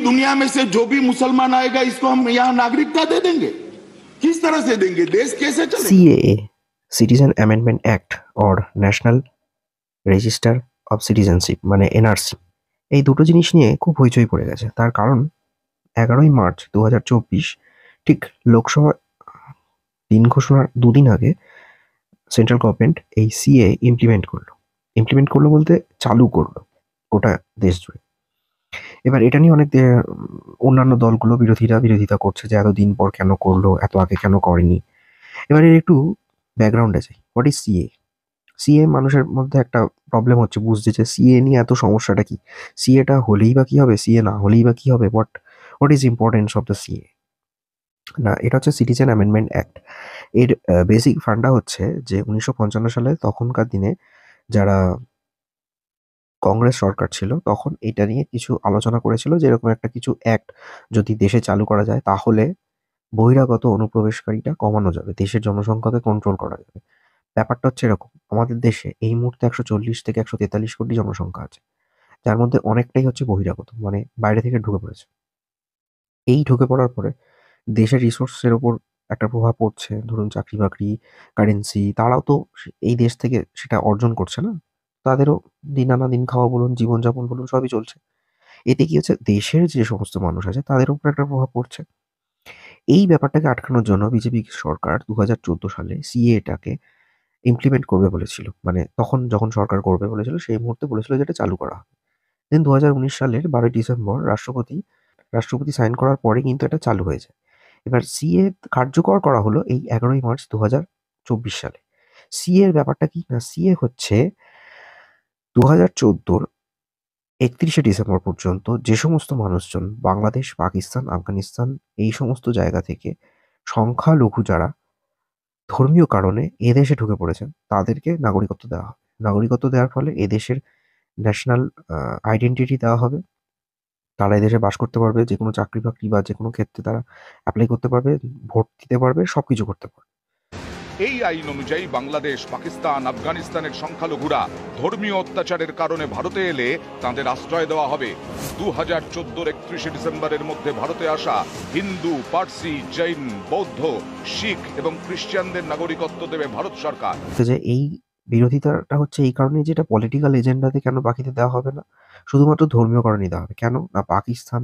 दुनिया में से जो भी मुसलमान आएगा इसको हम यहाँ नागरिकता दे देंगे? किस तरह से देंगे? देश कैसे चलेगा? CAA, citizen amendment act or national register of citizenship মানে এনআরসি, এই দুটো জিনিস নিয়ে খুব হইচই পড়ে গেছে। তার কারণ 11ই মার্চ 2024 ঠিক লোকসভা দিন ঘোষণার দুদিন আগে সেন্ট্রাল গভর্নমেন্ট এই সিএ ইমপ্লিমেন্ট করলো বলতে চালু করলো গোটা দেশ জুড়ে। এবার এটা নিয়ে অনেক অন্যান্য দলগুলো বিরোধিতা করছে যে এতদিন পর কেন করলো, এত আগে কেন করেনি। এবার এর একটু ব্যাকগ্রাউন্ডে যাই। What is CA? সিএ মানুষের মধ্যে একটা প্রবলেম হচ্ছে বুঝতে, যে সিএ নিয়ে এত সমস্যাটা কি, সিএটা হলেই বা কি হবে, সিএ না হলেই বা কি হবে, what is importance of the CA? না, এটা হচ্ছে সিটিজেন অ্যামেন্ডমেন্ট অ্যাক্ট। এর বেসিক ফান্ডা হচ্ছে যে 1955 সালে তখনকার দিনে যারা কংগ্রেস সরকার ছিল তখন এটা নিয়ে কিছু আলোচনা করেছিল যে এরকম একটা কিছু অ্যাক্ট যদি দেশে চালু করা যায় তাহলে বহিরাগত অনুপ্রবেশকারীটা কমানো যাবে, দেশের জনসংখ্যাকে কন্ট্রোল করা যাবে। ব্যাপারটা হচ্ছে এরকম, আমাদের দেশে এই মুহূর্তে 140 থেকে 143 কোটি জনসংখ্যা আছে, যার মধ্যে অনেকটাই হচ্ছে বহিরাগত, মানে বাইরে থেকে ঢুকে পড়েছে। এই ঢুকে পড়ার পরে দেশের রিসোর্সের ওপর একটা প্রভাব পড়ছে। ধরুন চাকরি বাকরি, কারেন্সি, তারাও তো এই দেশ থেকে সেটা অর্জন করছে না, তাদেরও দিন আনা দিন খাওয়া বলুন, জীবনযাপন বলুন, সবই চলছে। এতে কি হচ্ছে, দেশের যে সমস্ত মানুষ আছে তাদের উপর একটা প্রভাব পড়ছে। এই ব্যাপারটাকে আটকানোর জন্য বিজেপি সরকার 2014 সালে সিএটাকে ইমপ্লিমেন্ট করবে বলেছিল, মানে তখন যখন সরকার করবে বলেছিল সেই মুহূর্তে বলেছিল যে এটা চালু করা হবে। দেন 2019 সালের 12 ডিসেম্বর রাষ্ট্রপতি সাইন করার পরে কিন্তু এটা চালু হয়ে যায়। এবার সিএ কার্যকর করা হলো এই 11ই মার্চ 2024 সালে। সিএ এর ব্যাপারটা কি না, সিএ হচ্ছে 2014 31শে ডিসেম্বর পর্যন্ত যে সমস্ত মানুষজন বাংলাদেশ, পাকিস্তান, আফগানিস্তান এই সমস্ত জায়গা থেকে সংখ্যালঘু যারা ধর্মীয় কারণে এদেশে ঢুকে পড়েছেন তাদেরকে নাগরিকত্ব দেওয়া হবে। নাগরিকত্ব দেওয়ার ফলে এদেশের ন্যাশনাল আইডেন্টিটি দেওয়া হবে। তারা এদেশে বাস করতে পারবে, যে কোনো চাকরি বাকরি বা যে কোনো ক্ষেত্রে তারা অ্যাপ্লাই করতে পারবে, ভোট দিতে পারবে, সবকিছু করতে পারবে। এই আইন অনুযায়ী বাংলাদেশ, পাকিস্তান, আফগানিস্তানের সংখ্যালঘুরা ধর্মীয় অত্যাচারের কারণে ভারতে এলে তাদের আশ্রয় দেওয়া হবে। 2014 31শে ডিসেম্বরের মধ্যে ভারতে আসা হিন্দু, পার্সি, জৈন, বৌদ্ধ, শিখ এবং খ্রিস্টানদের নাগরিকত্ব দেবে ভারত সরকার। যে এই বিরোধিতাটা হচ্ছে এই কারণে যে এটা পলিটিক্যাল এজেন্ডাতে কেন বাকিতে দেওয়া হবে না, শুধুমাত্র ধর্মীয় কারণেই দেওয়া হবে। কেন না, পাকিস্তান,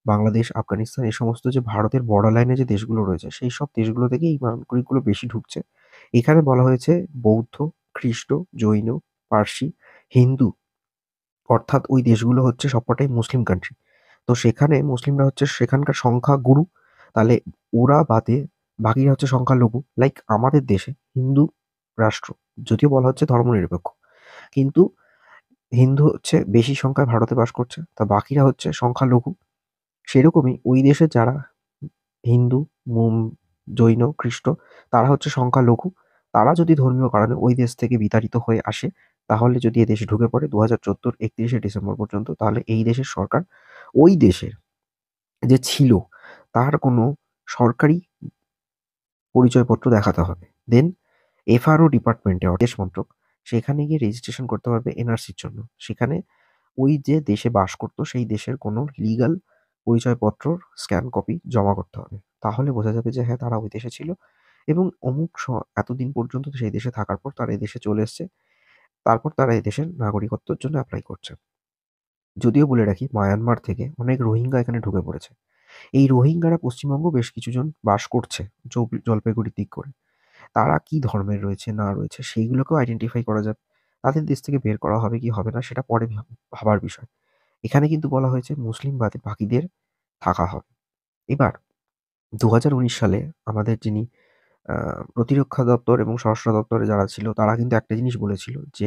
বাংলাদেশ, আফগানিস্তান এই সমস্ত যে ভারতের বর্ডার লাইনে যে দেশগুলো রয়েছে সেই সব দেশগুলো থেকে এই নাগরিকগুলো বেশি ঢুকছে। এখানে বলা হয়েছে বৌদ্ধ, খ্রিস্ট, জৈন, পার্সি, হিন্দু, অর্থাৎ ওই দেশগুলো হচ্ছে সবকটাই মুসলিম কান্ট্রি। তো সেখানে মুসলিমরা হচ্ছে সেখানকার সংখ্যা গুরু, তাহলে ওরা বাদে বাকিরা হচ্ছে সংখ্যালঘু। লাইক আমাদের দেশে হিন্দু রাষ্ট্র, যদিও বলা হচ্ছে ধর্মনিরপেক্ষ, কিন্তু হিন্দু হচ্ছে বেশি সংখ্যায় ভারতে বাস করছে, তা বাকিরা হচ্ছে সংখ্যালঘু। সেরকমই ওই দেশে যারা হিন্দু, জৈন, খ্রিস্ট তারা হচ্ছে সংখ্যালঘু। তারা যদি ধর্মীয় কারণে ওই দেশ থেকে বিতাড়িত হয়ে আসে, তাহলে যদি এদেশে ঢুকে পড়ে 2014 31শে ডিসেম্বর পর্যন্ত, তাহলে এই দেশের সরকার ওই দেশের যে ছিল তার কোনো সরকারি পরিচয়পত্র দেখাতে হবে। দেন এফআরও ডিপার্টমেন্টে, দেশ মন্ত্রক, সেখানে গিয়ে রেজিস্ট্রেশন করতে পারবে এনআরসির জন্য। সেখানে ওই যে দেশে বাস করতো সেই দেশের কোনো লিগাল পরিচয়পত্রর স্ক্যান কপি জমা করতে হবে। তাহলে বোঝা যাবে যে হ্যাঁ তারা ওই দেশে ছিল এবং এতদিন পর্যন্ত সেই দেশে থাকার পর তারা এই দেশে চলে এসছে, তারপর তারা এই দেশের নাগরিকত্বের জন্য অ্যাপ্লাই করছে। যদিও বলে রাখি, মায়ানমার থেকে অনেক রোহিঙ্গা এখানে ঢুকে পড়েছে। এই রোহিঙ্গারা পশ্চিমবঙ্গ বেশ কিছুজন বাস করছে জলপাইগুড়ির দিক করে। তারা কি ধর্মের রয়েছে না রয়েছে সেইগুলোকেও আইডেন্টিফাই করা যাবে। তাদের দেশ থেকে বের করা হবে কি হবে না সেটা পরে ভাবার বিষয়। এখানে কিন্তু বলা হয়েছে মুসলিম বাদে বাকিদের থাকা হবে। এবার 2019 সালে আমাদের যিনি প্রতিরক্ষা দপ্তর এবং স্বরাষ্ট্র দপ্তরে যারা ছিল তারা কিন্তু একটা জিনিস বলেছিল যে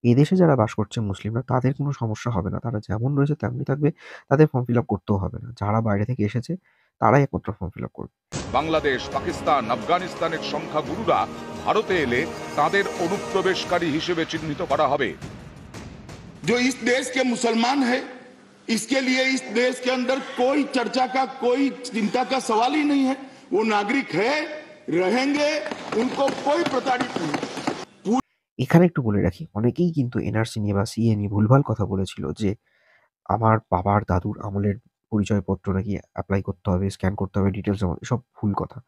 এদেশে যারা বাস করছে মুসলিমরা তাদের কোনো সমস্যা হবে না, তারা যেমন রয়েছে তেমনি থাকবে, তাদের ফর্ম ফিল আপ করতেও হবে না। যারা বাইরে থেকে এসেছে তারাই একমাত্র ফর্ম ফিল আপ করবে। বাংলাদেশ, পাকিস্তান, আফগানিস্তানের সংখ্যাগুরুরা ভারতে এলে তাদের অনুপ্রবেশকারী হিসেবে চিহ্নিত করা হবে। जो इस देश के मुसलमान है, इसके लिए इस देश के अंदर कोई चर्चा का, कोई चिंता का सवाल ही नहीं है। वो नागरिक है, रहेंगे, उनको कोई प्रताड़ित नहीं। এখানে একটু বলে রাখি, অনেকেই কিন্তু এনআরসি নিয়ে বা সিএ নিয়ে ভুলভাল কথা বলেছিল যে আমার বাবার দাদুর আমলের পরিচয়পত্র নাকি অ্যাপ্লাই করতে হবে, স্ক্যান করতে হবে, ডিটেলস জমা এসব ভুল কথা।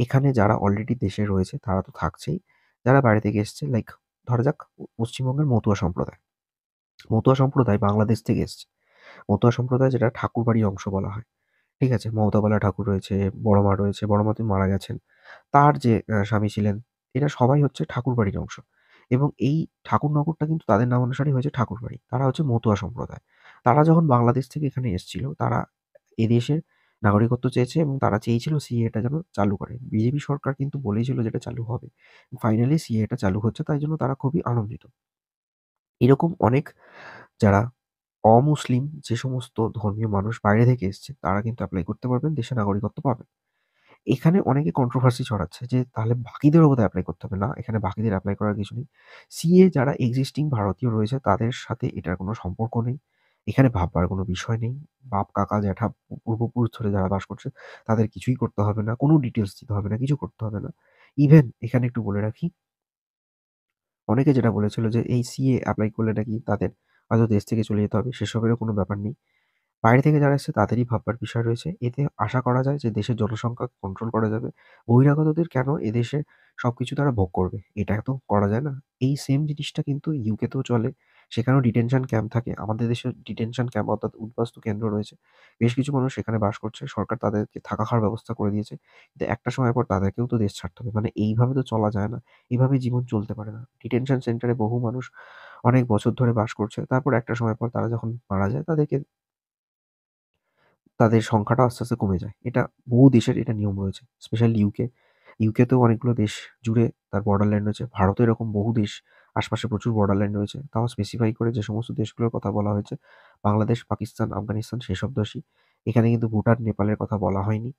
এখানে যারা অলরেডি দেশে রয়েছে তারা তো থাকছেই। যারা বাইরে থেকে এসছে লাইক ধরা যাক পশ্চিমবঙ্গের মতুয়া সম্প্রদায়। মতুয়া সম্প্রদায় বাংলাদেশ থেকে এসছে। মতুয়া সম্প্রদায় যেটা ঠাকুরবাড়ির অংশ বলা হয়। ঠিক আছে? মমতাবালা ঠাকুর রয়েছে, বড় মা রয়েছে, বড় মা তিনি মারা গেছেন। তার যে স্বামী ছিলেন, এরা সবাই হচ্ছে ঠাকুরবাড়ির অংশ। এবং এই ঠাকুরনগরটা কিন্তু তাদের নামানুসারেই হয়েছে ঠাকুরবাড়ি। তারা হচ্ছে মতুয়া সম্প্রদায়। তারা যখন বাংলাদেশ থেকে এখানে এসছিল, তারা এদেশের নাগরিকত্ব চেয়েছে এবং তারা চেয়েছিল সিএএটা যেন চালু করে। বিজেপি সরকার কিন্তু বলেইছিল যে এটা চালু হবে। ফাইনালি সিএএটা চালু হচ্ছে, তাই জন্য তারা খুবই আনন্দিত। এরকম অনেক যারা অমুসলিম যে সমস্ত ধর্মীয় মানুষ বাইরে থেকে এসছে, তারা কিন্তু এপ্লাই করতে পারবেন, দেশের নাগরিকত্ব পাবেন। এখানে অনেকে কন্ট্রোভার্সি ছড়াচ্ছে যে তাহলে বাকিদেরও বোধহয় এপ্লাই করতে হবে। না, এখানে বাকিদের এপ্লাই করার কিছু নেই। সিএ যারা এক্সিস্টিং ভারতীয় রয়েছে তাদের সাথে এটার কোনো সম্পর্ক নেই। এখানে ভাববার কোনো বিষয় নেই। বাপ, কাকা, জ্যাঠা, পূর্বপুরুষ ধরে যারা বাস করছে তাদের কিছুই করতে হবে না। কোনো ডিটেইলস দিতে হবে না, কিছু করতে হবে না। ইভেন এখানে একটু বলে রাখি, অনেকে যেটা বলেছিল যে এই সিএ এপ্লাই করলে নাকি তাদের হয়তো দেশ থেকে চলে যেতে হবে, সেসবেরও কোনো ব্যাপার নেই। বাইরে থেকে যারা এসছে তাদেরই ভাববার বিষয় রয়েছে। এতে আশা করা যায় যে দেশের জনসংখ্যা কন্ট্রোল করা যাবে। বহিরাগতদের কেন এদেশে সবকিছু তারা ভোগ করবে? এটা তো করা যায় না। এই সেম জিনিসটা কিন্তু ইউকেতেও চলে। সেখানেও ডিটেনশন ক্যাম্প থাকে। আমাদের দেশের ডিটেনশন ক্যাম্প অর্থাৎ উদ্বাস্তু কেন্দ্র রয়েছে। বেশ কিছু মানুষ সেখানে বাস করছে। সরকার তাদেরকে থাকা খাওয়ার ব্যবস্থা করে দিয়েছে। কিন্তু একটা সময় পর তাদেরকেও তো দেশ ছাড়তে হবে। মানে এইভাবে তো চলা যায় না। এভাবে জীবন চলতে পারে না। ডিটেনশন সেন্টারে বহু মানুষ অনেক বছর ধরে বাস করছে। তারপর একটা সময় পর তারা যখন মারা যায় তাদের সংখ্যাটা আস্তে, আস্তে কমে যায়। এটা বহু দেশের এটা নিয়ম রয়েছে। Specially UK. ইউকেতেও অনেকগুলো দেশ জুড়ে তার বর্ডার লাইন রয়েছে। ভারতেও এরকম বহু দেশ আশপাশে প্রচুর বর্ডার লাইন রয়েছে। তাও স্পেসিফাই করে যে সমস্ত দেশগুলোর কথা বলা হয়েছে, বাংলাদেশ, পাকিস্তান, আফগানিস্তান সেসব দেশই। এখানে কিন্তু ভুটান, নেপালের কথা বলা হয়নি।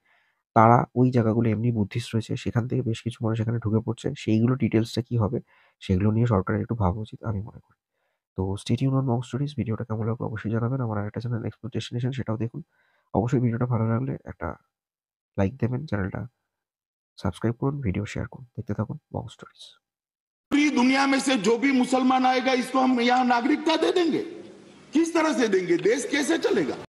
তারা ওই জায়গাগুলো এমনি বুদ্ধিস্ট রয়েছে। সেখান থেকে বেশ কিছু মানুষ এখানে ঢুকে পড়ছে। সেইগুলো ডিটেইলসটা কি হবে? সেগুলো নিয়ে সরকারের একটু ভাবা উচিত আমি মনে করি। তো stay tune on mock stories. ভিডিওটা কেমন লাগলো অবশ্যই জানাবেন। আমার আরেকটা চ্যানেল এক্সপ্লোর ডেস্টিনেশন, সেটাও দেখুন। অবশ্যই ভিডিওটা ভালো লাগলে একটা লাইক দেবেন, চ্যানেলটা সাবস্ক্রাইব করুন, ভিডিও শেয়ার করুন। দেখতে থাকুন মক স্টোরিজ। पूरी दुनिया में से जो भी मुसलमान आएगा इसको हम यहाँ नागरिकता दे देंगे? किस तरह से देंगे? देश कैसे चलेगा?